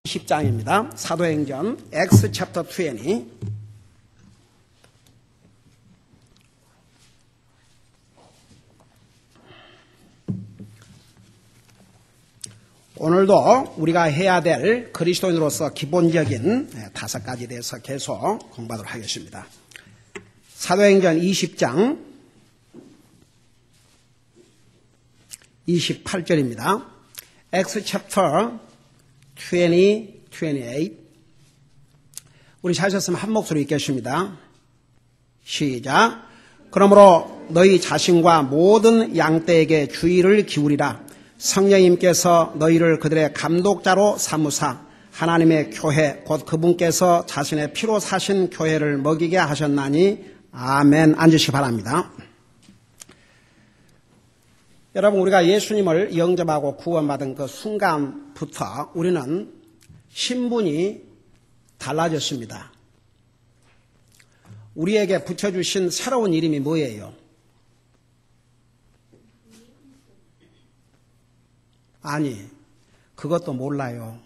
10장입니다. 사도행전 Acts chapter 20. 오늘도 우리가 해야 될 그리스도인으로서 기본적인 5가지에 대해서 계속 공부하도록 하겠습니다. 사도행전 20장 28절입니다. Acts chapter 28. 우리 찾으셨으면 한 목소리 읽겠습니다. 시작. 그러므로 너희 자신과 모든 양떼에게 주의를 기울이라. 성령님께서 너희를 그들의 감독자로 삼으사 하나님의 교회 곧 그분께서 자신의 피로 사신 교회를 먹이게 하셨나니. 아멘. 앉으시기 바랍니다. 여러분, 우리가 예수님을 영접하고 구원받은 그 순간부터 우리는 신분이 달라졌습니다. 우리에게 붙여주신 새로운 이름이 뭐예요? 아니, 그것도 몰라요.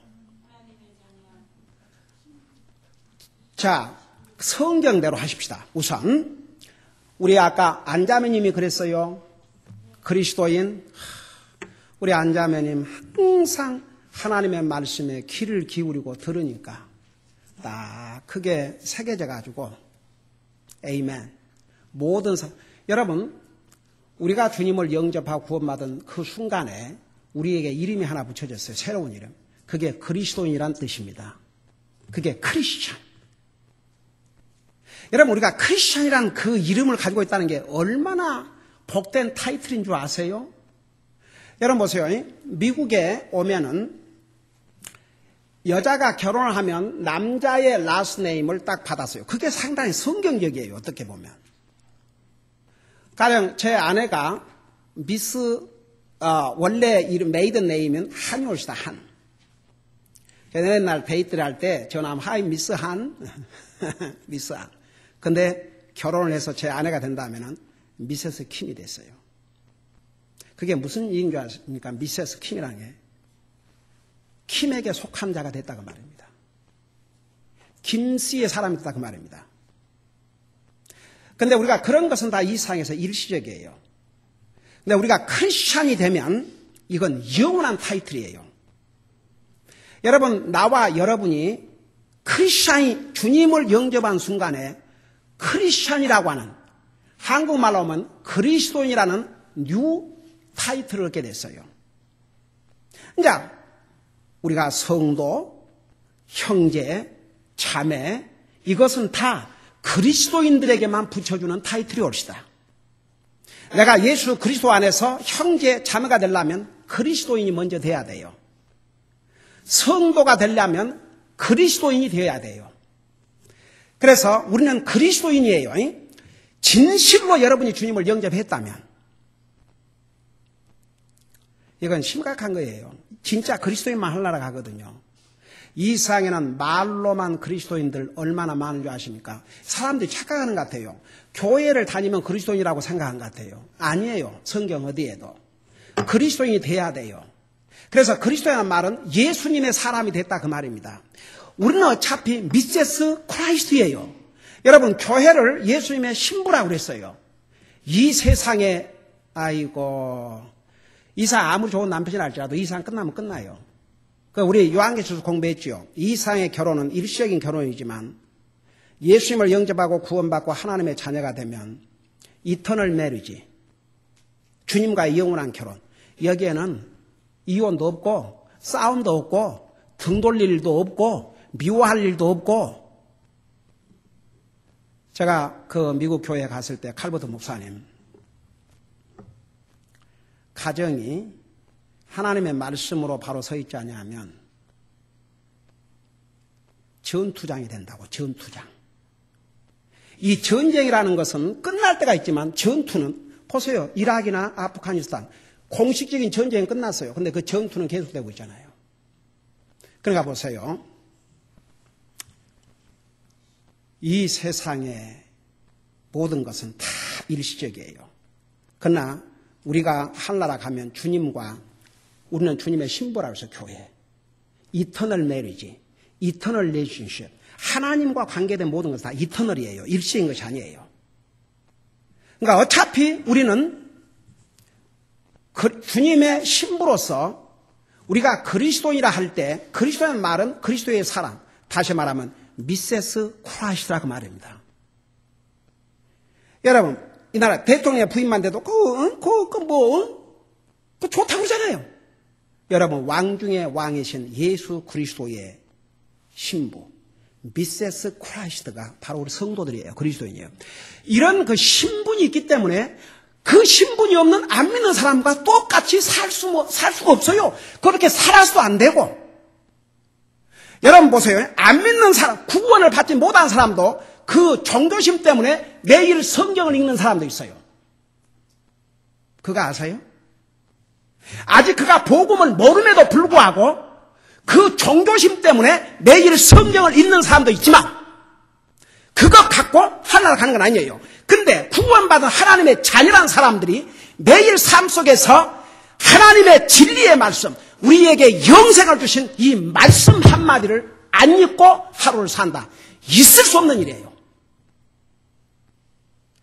자, 성경대로 하십시다. 우선 우리 아까 안자매님이 그랬어요. 그리스도인, 우리 안자매님 항상 하나님의 말씀에 귀를 기울이고 들으니까 딱 크게 새겨져가지고 에이멘. 모든 여러분, 우리가 주님을 영접하고 구원받은 그 순간에 우리에게 이름이 하나 붙여졌어요. 새로운 이름. 그게 그리스도인이란 뜻입니다. 그게 크리스찬. 여러분, 우리가 크리스찬이란 그 이름을 가지고 있다는 게 얼마나 복된 타이틀인 줄 아세요? 여러분 보세요. 미국에 오면은 여자가 결혼을 하면 남자의 라스트 네임을 딱 받았어요. 그게 상당히 성경적이에요. 어떻게 보면. 가령 제 아내가 원래 이름 메이든 네임은 한이올시다. 한. 옛날 데이트를 할 때 전화하면 하이 미스 한. 미스 한. 근데 결혼을 해서 제 아내가 된다면은 미세스 킴이 됐어요. 그게 무슨 얘기인 줄 아십니까? 미세스 킴이라는 게 킴에게 속한 자가 됐다고 말입니다. 김씨의 사람이 됐다고 말입니다. 근데 우리가 그런 것은 다 이 세상에서 일시적이에요. 근데 우리가 크리스찬이 되면 이건 영원한 타이틀이에요. 여러분, 나와 여러분이 크리스찬이 주님을 영접한 순간에 크리스찬이라고 하는, 한국말로 하면 그리스도인이라는 뉴 타이틀을 얻게 됐어요. 이제 우리가 성도, 형제, 자매, 이것은 다 그리스도인들에게만 붙여주는 타이틀이 옳시다. 내가 예수 그리스도 안에서 형제, 자매가 되려면 그리스도인이 먼저 돼야 돼요. 성도가 되려면 그리스도인이 되어야 돼요. 그래서 우리는 그리스도인이에요. 진실로 여러분이 주님을 영접했다면 이건 심각한 거예요. 진짜 그리스도인만 하려고 하거든요. 이 세상에는 말로만 그리스도인들 얼마나 많은 줄 아십니까? 사람들이 착각하는 것 같아요. 교회를 다니면 그리스도인이라고 생각한 것 같아요. 아니에요. 성경 어디에도. 그리스도인이 돼야 돼요. 그래서 그리스도인이라는 말은 예수님의 사람이 됐다 그 말입니다. 우리는 어차피 미세스 크라이스트예요. 여러분, 교회를 예수님의 신부라고 그랬어요. 이 세상에, 아이고, 이상 아무리 좋은 남편이라 할지라도 이상 끝나면 끝나요. 우리 요한계시에서 공부했죠. 이 세상의 결혼은 일시적인 결혼이지만 예수님을 영접하고 구원받고 하나님의 자녀가 되면 이터널 메리지, 주님과의 영원한 결혼. 여기에는 이혼도 없고 싸움도 없고 등 돌릴 일도 없고 미워할 일도 없고. 제가 그 미국 교회에 갔을 때 칼버트 목사님, 가정이 하나님의 말씀으로 바로 서 있지 않냐면 전투장이 된다고. 전투장. 이 전쟁이라는 것은 끝날 때가 있지만 전투는 보세요. 이라크나 아프가니스탄 공식적인 전쟁은 끝났어요. 근데 그 전투는 계속되고 있잖아요. 그러니까 보세요. 이 세상의 모든 것은 다 일시적이에요. 그러나 우리가 하늘나라 가면 주님과 우리는 주님의 신부라고 해서 교회. 이터널 메리지, 이터널 릴레이션십. 하나님과 관계된 모든 것은 다 이터널이에요. 일시인 것이 아니에요. 그러니까 어차피 우리는 주님의 신부로서 우리가 그리스도인이라 할 때 그리스도라는 말은 그리스도의 사람, 다시 말하면 미세스 크라이스트라고 말입니다. 여러분, 이 나라 대통령 부임만 돼도 그거 좋다고 그러잖아요. 여러분, 왕 중에 왕이신 예수 그리스도의 신부 미세스 크라이스트가 바로 우리 성도들이에요. 그리스도인이에요. 이런 그 신분이 있기 때문에 그 신분이 없는 안 믿는 사람과 똑같이 살 수가 없어요. 그렇게 살아서도 안 되고. 여러분 보세요. 안 믿는 사람, 구원을 받지 못한 사람도 그 종교심 때문에 매일 성경을 읽는 사람도 있어요. 그거 아세요? 아직 그가 복음을 모름에도 불구하고 그 종교심 때문에 매일 성경을 읽는 사람도 있지만 그것 갖고 하나로 가는 건 아니에요. 근데 구원받은 하나님의 자녀란 사람들이 매일 삶 속에서 하나님의 진리의 말씀, 우리에게 영생을 주신 이 말씀 한마디를 안 잊고 하루를 산다. 있을 수 없는 일이에요.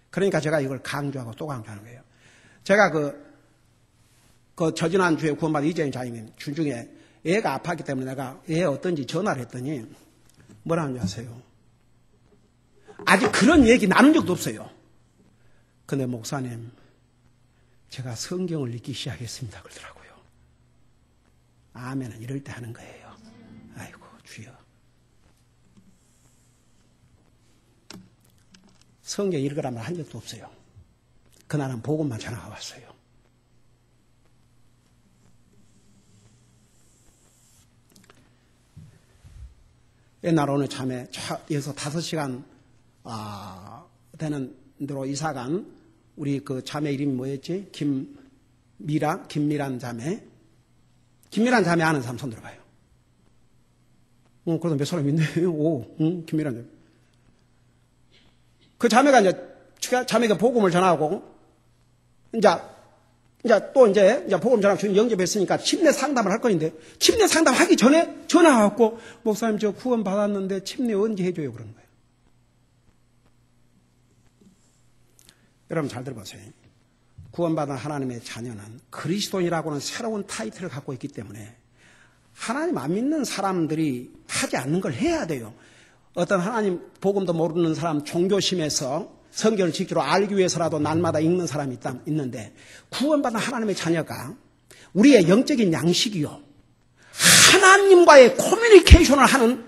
그러니까 제가 이걸 강조하고 또 강조하는 거예요. 제가 저지난주에 구원받은 이재인 자매님 중에 애가 아팠기 때문에 내가 애 어떤지 전화를 했더니 뭐라는 줄 아세요? 아직 그런 얘기 나눈 적도 없어요. 근데 목사님, 제가 성경을 읽기 시작했습니다. 그러더라고요. 아멘은 이럴 때 하는 거예요. 아이고 주여. 성경 읽으라 말 한 적도 없어요. 그날은 복음만 전화가 왔어요. 옛날 오늘 참에 여기서 5시간 되는 데로 이사간 우리 그 자매 이름이 뭐였지? 김미란 자매. 김미란 자매 아는 사람 손 들어봐요. 그래도 몇 사람 있네. 김미란 자매. 그 자매가 자매가 복음을 전하고 이제 복음 전하고 주님 영접했으니까 침례 상담을 할 건데 침례 상담하기 전에 전화가 왔고 목사님 저 구원 받았는데 침례 언제 해줘요? 그런 거예요. 여러분 잘 들어보세요. 구원받은 하나님의 자녀는 그리스도인이라고는 새로운 타이틀을 갖고 있기 때문에 하나님 안 믿는 사람들이 하지 않는 걸 해야 돼요. 어떤 하나님 복음도 모르는 사람 종교심에서 성경을 직접 알기 위해서라도 날마다 읽는 사람이 있는데 구원받은 하나님의 자녀가 우리의 영적인 양식이요. 하나님과의 커뮤니케이션을 하는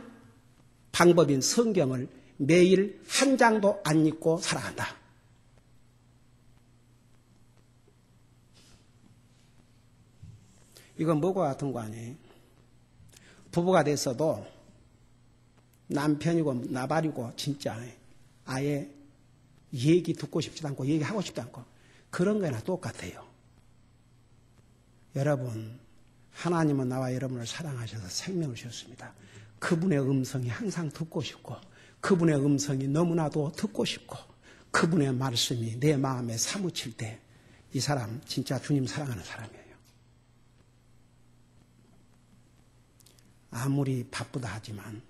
방법인 성경을 매일 한 장도 안 읽고 살아간다. 이건 뭐가 같은 거 아니에요? 부부가 됐어도 남편이고 나발이고 진짜 아예 얘기 듣고 싶지도 않고 얘기하고 싶지도 않고 그런 거나 똑같아요. 여러분, 하나님은 나와 여러분을 사랑하셔서 생명을 주셨습니다. 그분의 음성이 항상 듣고 싶고 그분의 음성이 너무나도 듣고 싶고 그분의 말씀이 내 마음에 사무칠 때 이 사람 진짜 주님 사랑하는 사람이에요. 아무리 바쁘다 하지만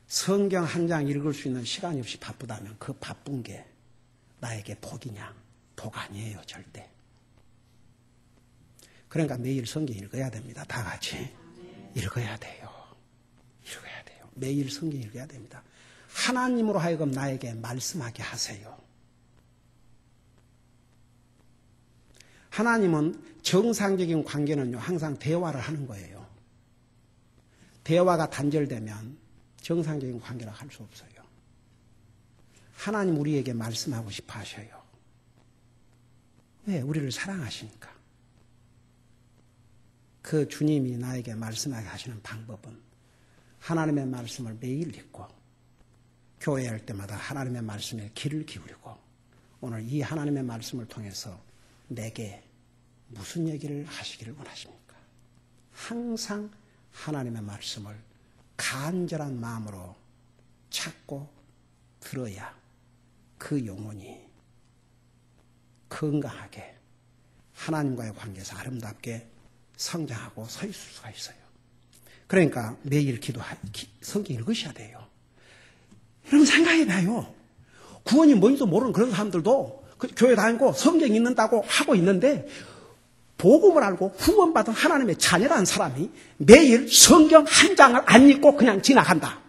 성경 한 장 읽을 수 있는 시간이 없이 바쁘다면 그 바쁜 게 나에게 복이냐? 복 아니에요, 절대. 그러니까 매일 성경 읽어야 됩니다. 다 같이 읽어야 돼요. 읽어야 돼요. 매일 성경 읽어야 됩니다. 하나님으로 하여금 나에게 말씀하게 하세요. 하나님은 정상적인 관계는요, 항상 대화를 하는 거예요. 대화가 단절되면 정상적인 관계를 할 수 없어요. 하나님 우리에게 말씀하고 싶어 하셔요. 왜? 우리를 사랑하시니까. 그 주님이 나에게 말씀하게 하시는 방법은 하나님의 말씀을 매일 읽고 교회 할 때마다 하나님의 말씀에 귀를 기울이고 오늘 이 하나님의 말씀을 통해서 내게 무슨 얘기를 하시기를 원하십니까? 항상 하나님의 말씀을 간절한 마음으로 찾고 들어야 그 영혼이 건강하게 하나님과의 관계에서 아름답게 성장하고 서 있을 수가 있어요. 그러니까 매일 성경 읽으셔야 돼요. 여러분 생각해봐요. 구원이 뭔지도 모르는 그런 사람들도 교회 다니고 성경 읽는다고 하고 있는데 복음을 알고 구원받은 하나님의 자녀라는 사람이 매일 성경 한 장을 안 읽고 그냥 지나간다.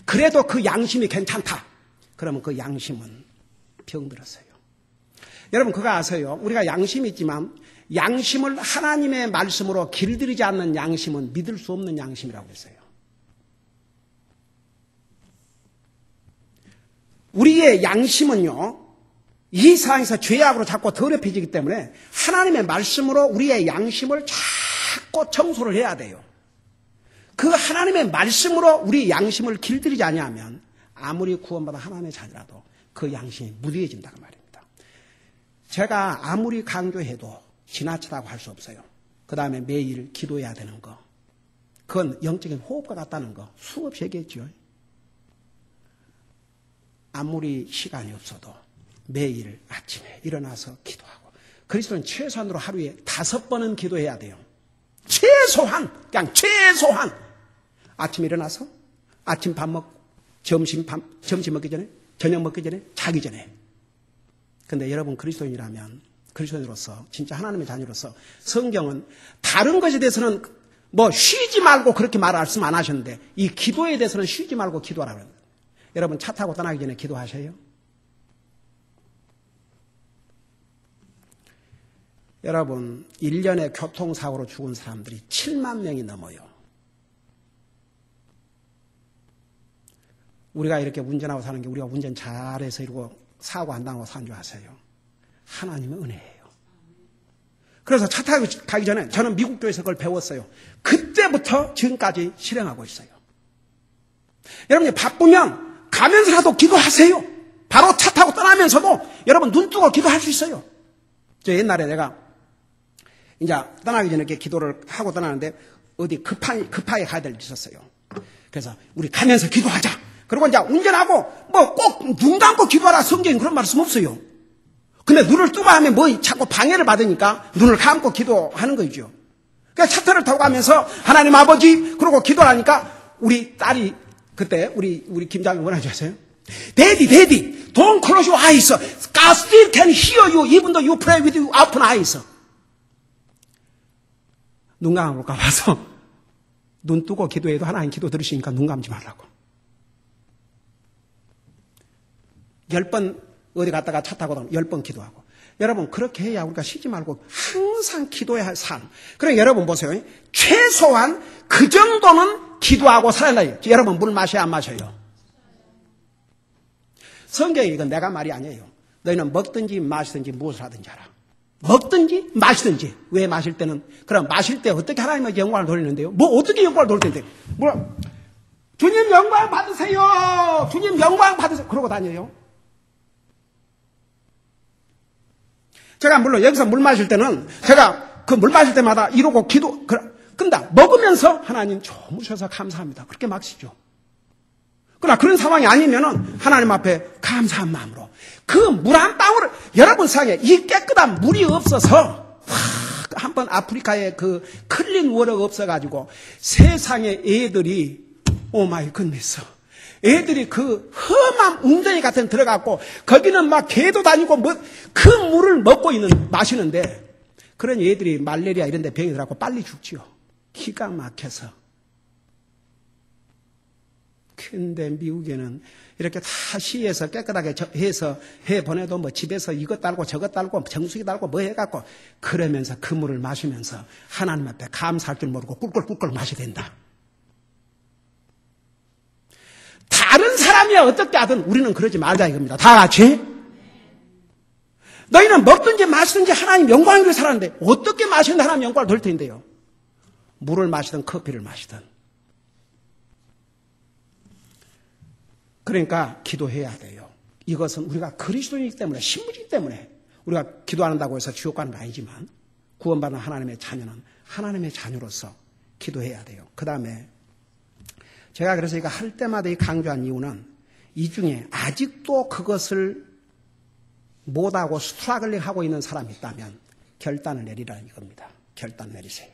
그래도 그 양심이 괜찮다. 그러면 그 양심은 병들었어요. 여러분 그거 아세요? 우리가 양심이 있지만 양심을 하나님의 말씀으로 길들이지 않는 양심은 믿을 수 없는 양심이라고 했어요. 우리의 양심은요, 이 세상에서 죄악으로 자꾸 더럽혀지기 때문에 하나님의 말씀으로 우리의 양심을 자꾸 청소를 해야 돼요. 그 하나님의 말씀으로 우리 양심을 길들이지 아니하면 아무리 구원받아 하나님의 자녀라도 그 양심이 무뎌진다는 말입니다. 제가 아무리 강조해도 지나치다고 할 수 없어요. 그 다음에 매일 기도해야 되는 거. 그건 영적인 호흡과 같다는 거 수없이 얘기했죠. 아무리 시간이 없어도 매일 아침에 일어나서 기도하고 그리스도는 최소한으로 하루에 5번은 기도해야 돼요. 최소한 그냥 최소한 아침에 일어나서 아침 밥 먹고 점심 먹기 전에 저녁 먹기 전에 자기 전에. 근데 여러분 그리스도인이라면 그리스도인으로서 진짜 하나님의 자녀로서 성경은 다른 것에 대해서는 뭐 쉬지 말고 그렇게 말씀 안 하셨는데 이 기도에 대해서는 쉬지 말고 기도하라고 합니다. 여러분 차 타고 떠나기 전에 기도하셔요? 여러분 1년에 교통사고로 죽은 사람들이 7만 명이 넘어요. 우리가 이렇게 운전하고 사는 게 우리가 운전 잘해서 이러고 사고 안 당하고 사는 줄 아세요? 하나님의 은혜예요. 그래서 차 타고 가기 전에 저는 미국 교회에서 그걸 배웠어요. 그때부터 지금까지 실행하고 있어요. 여러분이 바쁘면 가면서라도 기도하세요. 바로 차 타고 떠나면서도 여러분 눈 뜨고 기도할 수 있어요. 저 옛날에 내가 이제 떠나기 전에 이렇게 기도를 하고 떠나는데 어디 급하게 가야 될 일이 있었어요. 그래서 우리 가면서 기도하자. 그리고 이제 운전하고 뭐 꼭 눈 감고 기도하라 성경에 그런 말씀 없어요. 근데 눈을 뜨고 하면 뭐 자꾸 방해를 받으니까 눈을 감고 기도하는 거죠. 그러니까 차트를 타고 가면서 하나님 아버지 그러고 기도를 하니까 우리 딸이 그때 우리 김장이 뭐라고 하셨어요? Daddy, don't close your eyes. God still can hear you even though you pray with your open eyes. 눈 감을까 봐서 눈 뜨고 기도해도 하나님 기도 들으시니까 눈 감지 말라고. 10번 어디 갔다가 차 타고 10번 기도하고. 여러분 그렇게 해야 우리가 쉬지 말고 항상 기도해야 할 삶. 그러니까 여러분 보세요. 최소한 그 정도는 기도하고 살아야. 여러분 물 마셔야 안 마셔요? 성경에 이건 내가 말이 아니에요. 너희는 먹든지 마시든지 무엇을 하든지 하라. 먹든지 마시든지. 왜 마실 때는? 그럼 마실 때 어떻게 하나님의 영광을 돌리는데요? 뭐 어떻게 영광을 돌릴 텐데? 뭐야? 주님 영광 받으세요. 주님 영광 받으세요. 그러고 다녀요. 제가 물론 여기서 물 마실 때는 제가 그 물 마실 때마다 이러고 근데 먹으면서 하나님 좋으셔서 감사합니다. 그렇게 마시죠. 그러나 그런 상황이 아니면은 하나님 앞에 감사한 마음으로 그 물 한 방울을 여러분 세상에 이 깨끗한 물이 없어서 한번 아프리카에 그 클린 워터가 없어가지고 세상에 애들이 오 마이 굿네스 애들이 그 험한 웅덩이 같은 데 들어갔고 거기는 막 개도 다니고 뭐 그 물을 마시는데 그런 애들이 말레리아 이런 데 병이 들어가고 빨리 죽지요. 기가 막혀서. 근데 미국에는 이렇게 다 시에서 깨끗하게 해서 해 보내도 뭐 집에서 이것 달고 저것 달고 정수기 달고 뭐 해갖고 그러면서 그 물을 마시면서 하나님 앞에 감사할 줄 모르고 꿀꿀꿀꿀 마셔야 된다. 다른 사람이 어떻게 하든 우리는 그러지 말자 이겁니다. 다 같이. 너희는 먹든지 마시든지 하나님 영광을 위해 살았는데 어떻게 마시는데 하나님 영광을 돌 텐데요. 물을 마시든 커피를 마시든. 그러니까 기도해야 돼요. 이것은 우리가 그리스도이기 때문에 신부이기 때문에 우리가 기도한다고 해서 지옥 가는 거 아니지만 구원받은 하나님의 자녀는 하나님의 자녀로서 기도해야 돼요. 그 다음에 제가 그래서 이거 할 때마다 강조한 이유는 이 중에 아직도 그것을 못하고 스트라글링 하고 있는 사람이 있다면 결단을 내리라는 이겁니다. 결단 내리세요.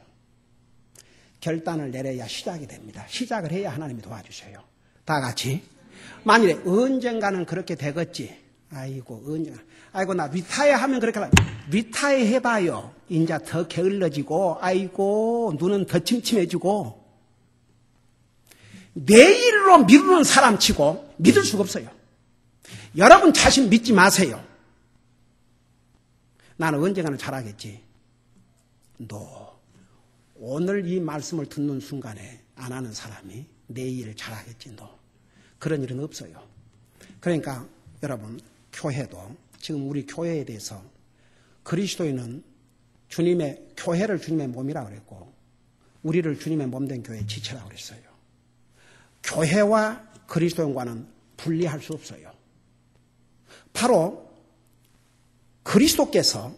결단을 내려야 시작이 됩니다. 시작을 해야 하나님이 도와주셔요. 다 같이. 만일에 언젠가는 그렇게 되겠지. 아이고, 언젠가. 아이고, 나 리타이어 하면 그렇게 하라. 리타이어 해봐요. 이제 더 게을러지고, 아이고, 눈은 더 침침해지고. 내일로 미루는 사람 치고 믿을 수가 없어요. 여러분 자신 믿지 마세요. 나는 언젠가는 잘하겠지. 너 오늘 이 말씀을 듣는 순간에 안 하는 사람이 내일 잘하겠지. 너 그런 일은 없어요. 그러니까 여러분 교회도 지금 우리 교회에 대해서 그리스도인은 주님의 교회를 주님의 몸이라고 그랬고 우리를 주님의 몸된 교회의 지체라고 그랬어요. 교회와 그리스도인과는 분리할 수 없어요. 바로 그리스도께서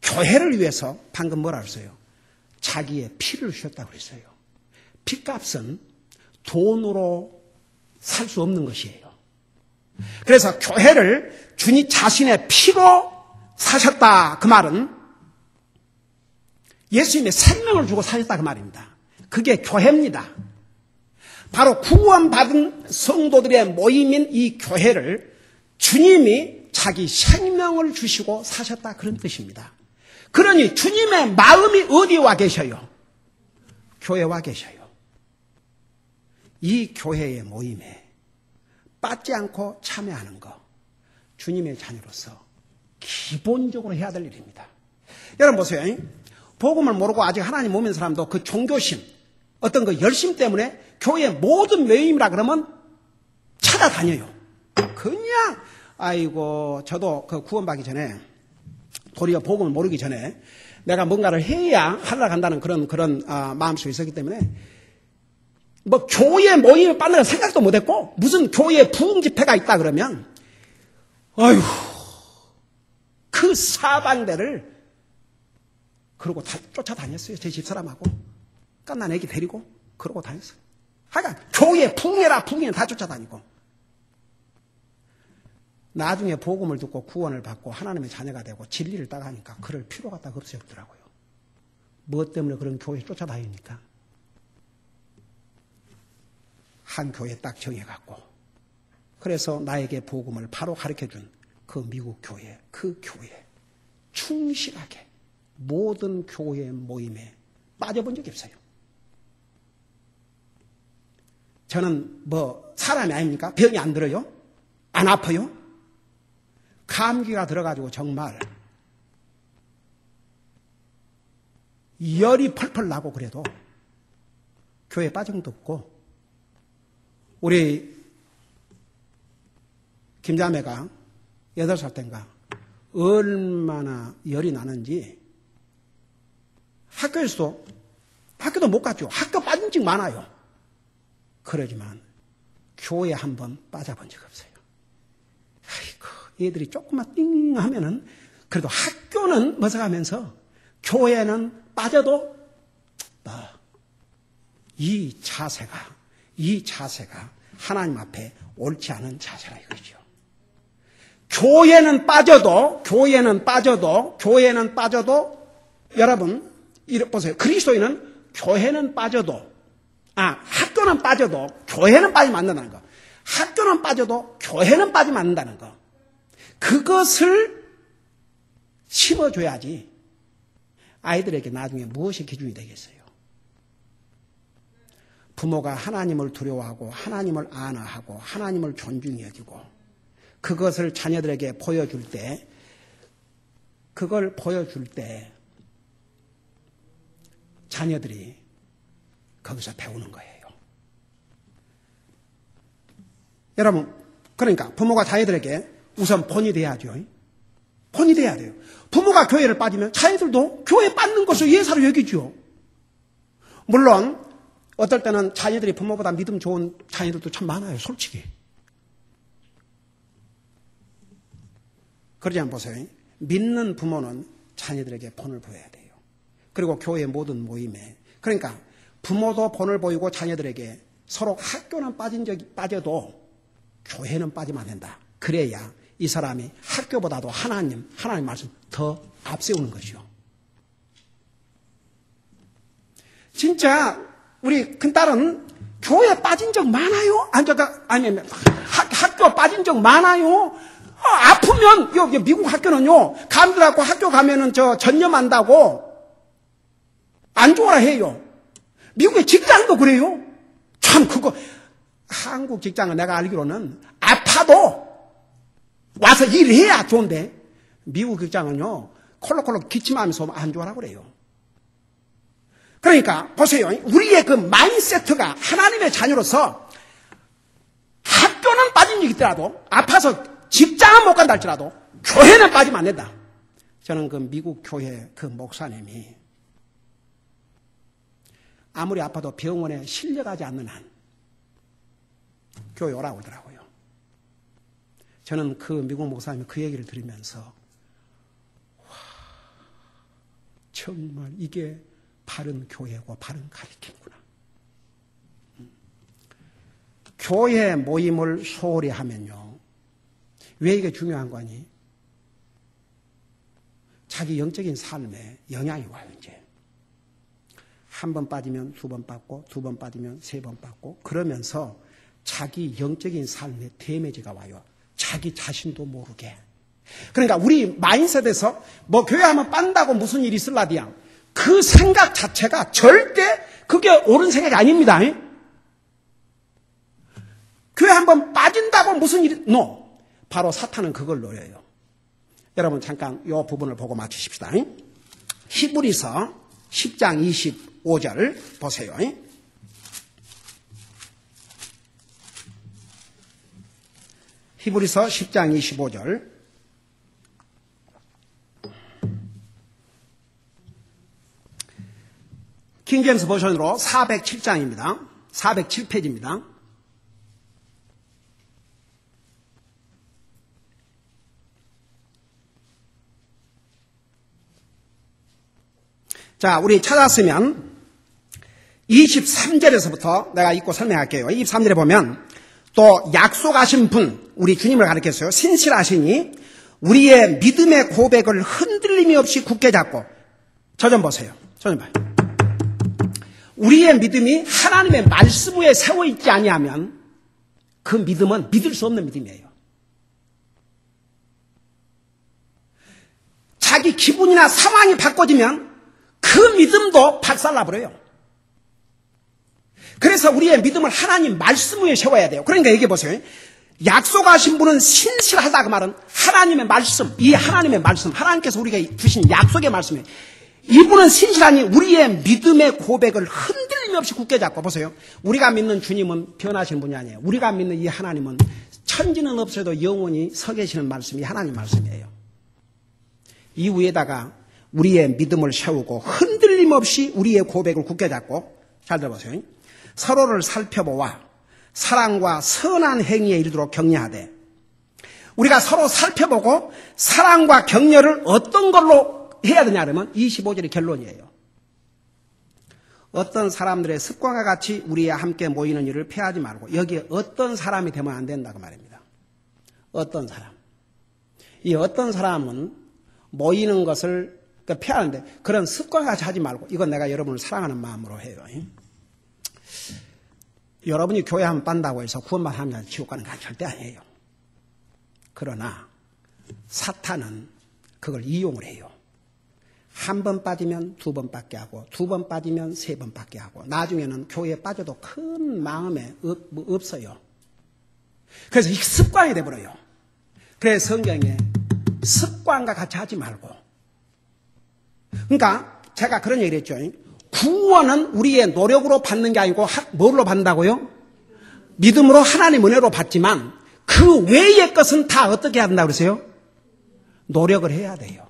교회를 위해서 방금 뭐라 그랬어요? 자기의 피를 주셨다고 그랬어요. 피값은 돈으로 살 수 없는 것이에요. 그래서 교회를 주님 자신의 피로 사셨다. 그 말은 예수님의 생명을 주고 사셨다. 그 말입니다. 그게 교회입니다. 바로 구원받은 성도들의 모임인 이 교회를 주님이 자기 생명을 주시고 사셨다. 그런 뜻입니다. 그러니 주님의 마음이 어디와 계셔요? 교회와 계셔요. 이 교회의 모임에 빠지지 않고 참여하는 거 주님의 자녀로서 기본적으로 해야 될 일입니다. 여러분 보세요. 복음을 모르고 아직 하나님 모르는 사람도 그 종교심 어떤 그 열심 때문에 교회의 모든 모임이라 그러면 찾아다녀요. 그냥 아이고 저도 그 구원받기 전에 도리어 복음을 모르기 전에 내가 뭔가를 해야 하러 간다는 그런 마음속에 있었기 때문에 뭐 교회 모임에 빠지는 생각도 못했고 무슨 교회 부흥 집회가 있다 그러면 아휴 그 사방대를 그러고 쫓아다녔어요. 제 집사람하고 깐난 애기 데리고 그러고 다녔어요. 하여간 교회 부흥해라 부흥해 다 쫓아다니고 나중에 복음을 듣고 구원을 받고 하나님의 자녀가 되고 진리를 따라하니까 그럴 필요가 딱 없어졌더라고요. 무엇 때문에 그런 교회 쫓아다니니까 한 교회 딱 정해갖고 그래서 나에게 복음을 바로 가르쳐준 그 미국 교회 그 교회 충실하게 모든 교회 모임에 빠져본 적이 없어요. 저는 뭐 사람이 아닙니까? 병이 안 들어요? 안 아파요? 감기가 들어가지고 정말 열이 펄펄 나고 그래도 교회에 빠진 것도 없고 우리 김자매가 8살 때인가 얼마나 열이 나는지 학교도 못 갔죠. 학교 빠진 적 많아요. 그러지만 교회에 한번 빠져본 적 없어요. 아이고, 애들이 조금만 띵 하면은 그래도 학교는 머서가면서 교회는 빠져도 이 자세가 하나님 앞에 옳지 않은 자세라 이거죠. 교회는 빠져도 여러분 보세요. 그리스도인은 교회는 빠져도 학교는 빠져도 교회는 빠지면 안 된다는 거. 학교는 빠져도 교회는 빠지면 안 된다는 거. 그것을 심어줘야지 아이들에게 나중에 무엇이 기준이 되겠어요. 부모가 하나님을 두려워하고 하나님을 안아하고 하나님을 존중히 여기고 그것을 자녀들에게 보여줄 때 자녀들이 거기서 배우는 거예요. 여러분, 그러니까 부모가 자녀들에게 우선 본이 돼야죠. 본이 돼야 돼요. 부모가 교회를 빠지면 자녀들도 교회에 빠지는 것을 예사로 여기죠. 물론 어떨 때는 자녀들이 부모보다 믿음 좋은 자녀들도 참 많아요. 솔직히. 그러지 않으면 보세요. 믿는 부모는 자녀들에게 본을 보여야 돼요. 그리고 교회의 모든 모임에. 그러니까 부모도 본을 보이고 자녀들에게 서로 학교는 빠져도 교회는 빠지면 안 된다. 그래야 이 사람이 학교보다도 하나님 말씀 더 앞세우는 것이요. 진짜 우리 큰딸은 교회 빠진 적 많아요? 아니면 학교 빠진 적 많아요? 아프면, 여기 미국 학교는요, 감기라고 학교 가면은 전염한다고 안 좋아라 해요. 미국의 직장도 그래요. 참, 한국 직장은 내가 알기로는 아파도 와서 일을 해야 좋은데, 미국 직장은요, 콜록콜록 기침하면서 안 좋아라 그래요. 그러니까, 보세요. 우리의 그 마인드세트가 하나님의 자녀로서 학교는 빠진 적이 있더라도, 아파서 직장은 못 간다 할지라도, 교회는 빠지면 안 된다. 저는 그 미국 교회 그 목사님이 아무리 아파도 병원에 실려가지 않는 한, 교회 오라고 그러더라고요. 저는 그 미국 목사님이 그 얘기를 들으면서, 와, 정말 이게 바른 교회고 바른 가르침이구나. 교회 모임을 소홀히 하면요. 왜 이게 중요한 거니? 자기 영적인 삶에 영향이 와요, 이제. 한 번 빠지면 두 번 빠지고, 두 번 빠지면 세 번 빠지고, 그러면서 자기 영적인 삶에 데미지가 와요. 자기 자신도 모르게. 그러니까 우리 마인드셋에서 뭐 교회하면 빤다고 무슨 일이 있을라디야. 그 생각 자체가 절대 그게 옳은 생각이 아닙니다. 교회 한번 빠진다고 무슨 일이, 바로 사탄은 그걸 노려요. 여러분 잠깐 이 부분을 보고 맞추십시다. 히브리서 10장 25절 보세요. 히브리서 10장 25절. 킹제임스 버전으로 407장입니다. 407페이지입니다. 자, 우리 찾았으면 23절에서부터 내가 읽고 설명할게요. 23절에 보면 또 약속하신 분, 우리 주님을 가리켰어요. 신실하시니 우리의 믿음의 고백을 흔들림이 없이 굳게 잡고, 저 좀 보세요. 저 좀 봐요. 우리의 믿음이 하나님의 말씀 위에 세워 있지 아니하면 그 믿음은 믿을 수 없는 믿음이에요. 자기 기분이나 상황이 바꿔지면 그 믿음도 박살나버려요. 그래서 우리의 믿음을 하나님 말씀 위에 세워야 돼요. 그러니까 얘기해 보세요. 약속하신 분은 신실하다 그 말은 하나님의 말씀, 이 하나님의 말씀, 하나님께서 우리에게 주신 약속의 말씀이에요. 이분은 신실하니 우리의 믿음의 고백을 흔들림 없이 굳게 잡고, 보세요. 우리가 믿는 주님은 변하시는 분이 아니에요. 우리가 믿는 이 하나님은 천지는 없어도 영원히 서 계시는 말씀이 하나님 말씀이에요. 이 위에다가 우리의 믿음을 세우고 흔들림 없이 우리의 고백을 굳게 잡고, 잘 들어보세요. 서로를 살펴보아 사랑과 선한 행위에 이르도록 격려하되, 우리가 서로 살펴보고 사랑과 격려를 어떤 걸로 해야 되냐 그러면 25절이 결론이에요. 어떤 사람들의 습관과 같이 우리와 함께 모이는 일을 피하지 말고, 여기에 어떤 사람이 되면 안 된다고 말입니다. 어떤 사람. 이 어떤 사람은 모이는 것을 피하는데 그런 습관과 같이 하지 말고, 이건 내가 여러분을 사랑하는 마음으로 해요. 여러분이 교회 한번 빤다고 해서 구원만 하면 지옥 가는 건 절대 아니에요. 그러나 사탄은 그걸 이용을 해요. 한 번 빠지면 두 번 빠게 하고, 두 번 빠지면 세 번 빠게 하고, 나중에는 교회에 빠져도 큰 마음에 없어요. 그래서 이 습관이 돼버려요. 그래서 성경에 습관과 같이 하지 말고, 그러니까 제가 그런 얘기를 했죠. 구원은 우리의 노력으로 받는 게 아니고 뭘로 받는다고요? 믿음으로 하나님 은혜로 받지만 그 외의 것은 다 어떻게 한다고 그러세요? 노력을 해야 돼요.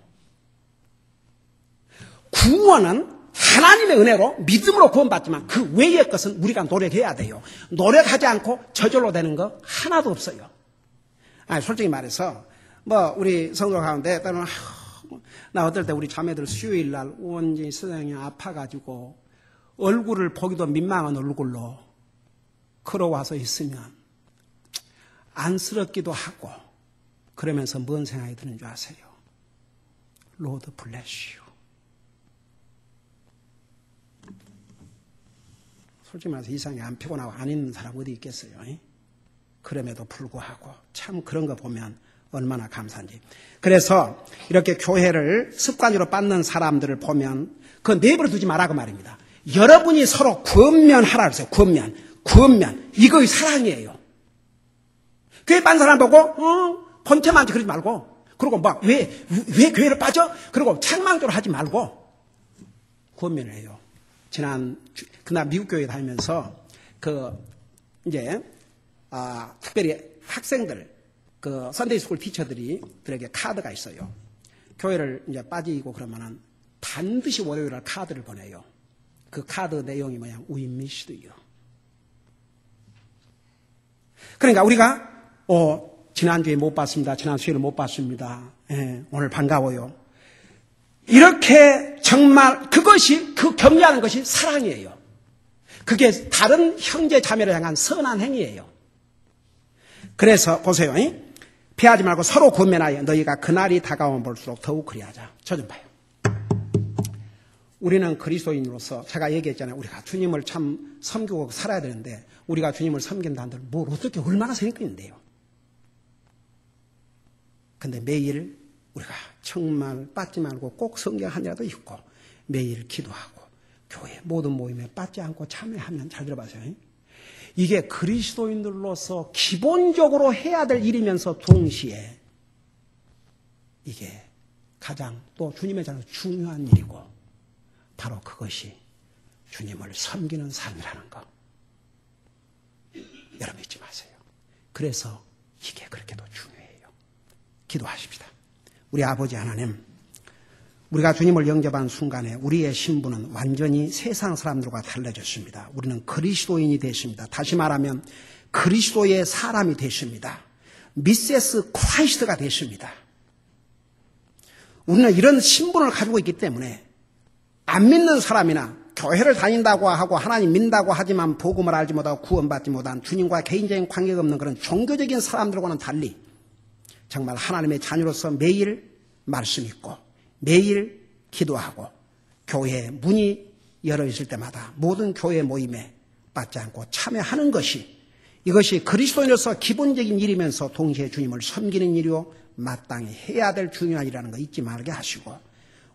구원은 하나님의 은혜로 믿음으로 구원받지만 그 외의 것은 우리가 노력해야 돼요. 노력하지 않고 저절로 되는 거 하나도 없어요. 솔직히 말해서 우리 성도 가운데 때로는 나 어떨 때 우리 자매들 수요일 날 온전히 세상이 아파가지고 얼굴을 보기도 민망한 얼굴로 걸어와서 있으면 안쓰럽기도 하고, 그러면서 뭔 생각이 드는 줄 아세요? Lord bless you. 솔직히 말해서 이 세상에 안 피곤하고 안 있는 사람 어디 있겠어요? 그럼에도 불구하고 참 그런 거 보면 얼마나 감사한지. 그래서 이렇게 교회를 습관으로 받는 사람들을 보면 그거 내버려 두지 말라고 말입니다. 여러분이 서로 권면하라 그랬어요. 권면. 이거의 사랑이에요. 교회 빤 사람 보고 본체만 그러지 말고, 그리고 막 왜 교회를 빠져? 그리고 책망적으로 하지 말고 권면을 해요. 그날 미국 교회 다니면서 특별히 학생들, 선데이스쿨 티처들에게 카드가 있어요. 교회를 이제 빠지고 그러면은 반드시 월요일날 카드를 보내요. 그 카드 내용이 뭐냐? We missed you. 그러니까 우리가 지난주에 못 봤습니다. 지난 수요일에 못 봤습니다. 오늘 반가워요. 이렇게 정말 그 격려하는 것이 사랑이에요. 그게 다른 형제 자매를 향한 선한 행위예요. 그래서 보세요. 피하지 말고 서로 권면하여 너희가 그날이 다가오면 볼수록 더욱 그리하자. 저 좀 봐요. 우리는 그리스도인으로서 제가 얘기했잖아요. 우리가 주님을 참 섬기고 살아야 되는데 우리가 주님을 섬긴다는들 뭘 어떻게 얼마나 생각했는데요. 근데 매일 우리가 정말 빠지 말고 꼭 성경 한 자라도 읽고 매일 기도하고 교회 모든 모임에 빠지 않고 참여하면, 잘 들어봐세요. 이게 그리스도인들로서 기본적으로 해야 될 일이면서 동시에 이게 가장 또 주님의 자녀 중요한 일이고 바로 그것이 주님을 섬기는 삶이라는 거. 여러분 잊지 마세요. 그래서 이게 그렇게도 중요해요. 기도하십시다. 우리 아버지 하나님, 우리가 주님을 영접한 순간에 우리의 신분은 완전히 세상 사람들과 달라졌습니다. 우리는 그리스도인이 됐습니다. 다시 말하면 그리스도의 사람이 됐습니다. 미세스 크라이스트가 됐습니다. 우리는 이런 신분을 가지고 있기 때문에 안 믿는 사람이나 교회를 다닌다고 하고 하나님 믿는다고 하지만 복음을 알지 못하고 구원받지 못한 주님과 개인적인 관계가 없는 그런 종교적인 사람들과는 달리 정말 하나님의 자녀로서 매일 말씀 읽고 매일 기도하고 교회 문이 열어 있을 때마다 모든 교회 모임에 빠지 않고 참여하는 것이, 이것이 그리스도인으로서 기본적인 일이면서 동시에 주님을 섬기는 일이요 마땅히 해야 될 중요한 일이라는 거 잊지 말게 하시고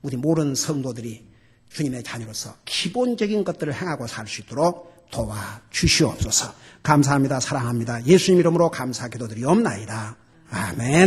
우리 모든 성도들이 주님의 자녀로서 기본적인 것들을 행하고 살 수 있도록 도와주시옵소서. 감사합니다. 사랑합니다. 예수님 이름으로 감사 기도드리옵나이다. 아멘.